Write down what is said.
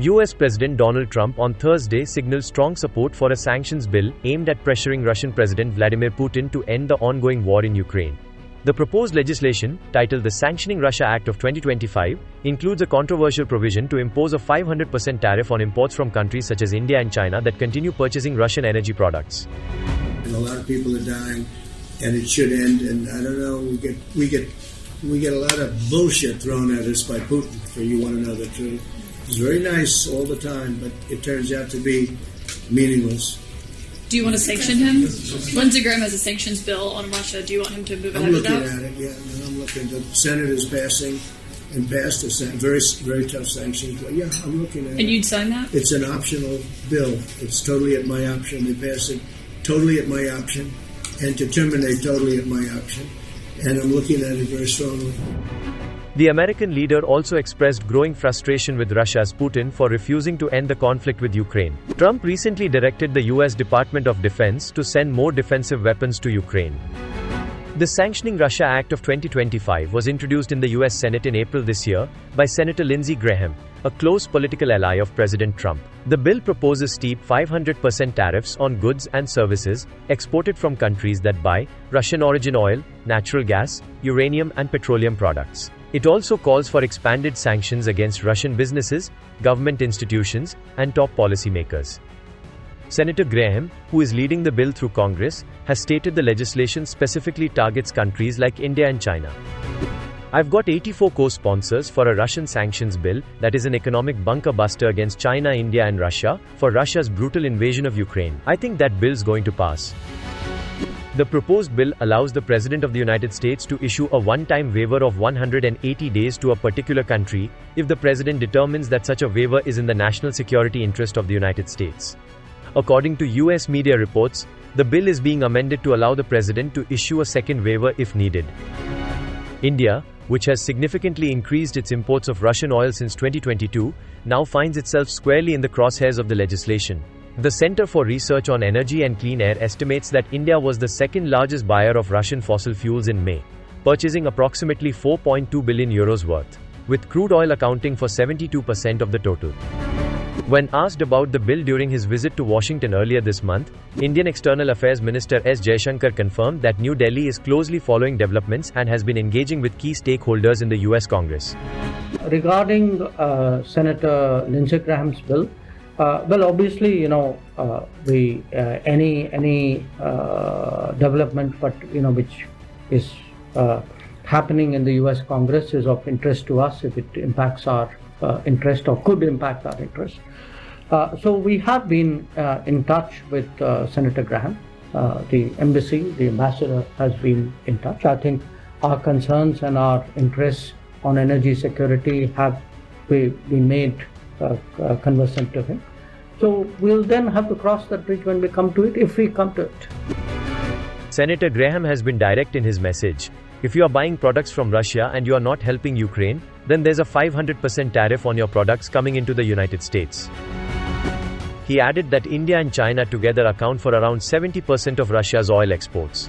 US President Donald Trump on Thursday signaled strong support for a sanctions bill aimed at pressuring Russian President Vladimir Putin to end the ongoing war in Ukraine. The proposed legislation, titled the Sanctioning Russia Act of 2025, includes a controversial provision to impose a 500% tariff on imports from countries such as India and China that continue purchasing Russian energy products. And a lot of people are dying, and it should end. And I don't know, we get a lot of bullshit thrown at us by Putin, for you want to know the truth. He's very nice all the time, but it turns out to be meaningless. Do you want to sanction him? Lindsey Graham has a sanctions bill on Russia. Do you want him to move ahead with that? I'm looking at it, yeah. I'm looking. The Senate is passing and passed a very, very tough sanctions bill. Yeah, I'm looking at it. And you'd sign that? It's an optional bill. It's totally at my option. They pass it totally at my option, and to terminate totally at my option. And I'm looking at it very strongly. The American leader also expressed growing frustration with Russia's Putin for refusing to end the conflict with Ukraine. Trump recently directed the US Department of Defense to send more defensive weapons to Ukraine. The Sanctioning Russia Act of 2025 was introduced in the US Senate in April this year by Senator Lindsey Graham, a close political ally of President Trump. The bill proposes steep 500% tariffs on goods and services exported from countries that buy Russian origin oil, natural gas, uranium and petroleum products. It also calls for expanded sanctions against Russian businesses, government institutions, and top policymakers. Senator Graham, who is leading the bill through Congress, has stated the legislation specifically targets countries like India and China. I've got 84 co-sponsors for a Russian sanctions bill that is an economic bunker buster against China, India and Russia for Russia's brutal invasion of Ukraine. I think that bill's going to pass. The proposed bill allows the President of the United States to issue a one-time waiver of 180 days to a particular country if the President determines that such a waiver is in the national security interest of the United States. According to US media reports, the bill is being amended to allow the President to issue a second waiver if needed. India, which has significantly increased its imports of Russian oil since 2022, now finds itself squarely in the crosshairs of the legislation. The Center for Research on Energy and Clean Air estimates that India was the second largest buyer of Russian fossil fuels in May, purchasing approximately €4.2 billion worth, with crude oil accounting for 72% of the total. When asked about the bill during his visit to Washington earlier this month, Indian External Affairs Minister S. Jaishankar confirmed that New Delhi is closely following developments and has been engaging with key stakeholders in the US Congress. Regarding Senator Lindsey Graham's bill, well, obviously, any development, but which is happening in the U.S. Congress is of interest to us if it impacts our interest or could impact our interest. So we have been in touch with Senator Graham. The embassy, the ambassador has been in touch. I think our concerns and our interests on energy security have been made conversant to him. So we'll then have to cross that bridge when we come to it, if we come to it. Senator Graham has been direct in his message. If you are buying products from Russia and you are not helping Ukraine, then there's a 500% tariff on your products coming into the United States. He added that India and China together account for around 70% of Russia's oil exports.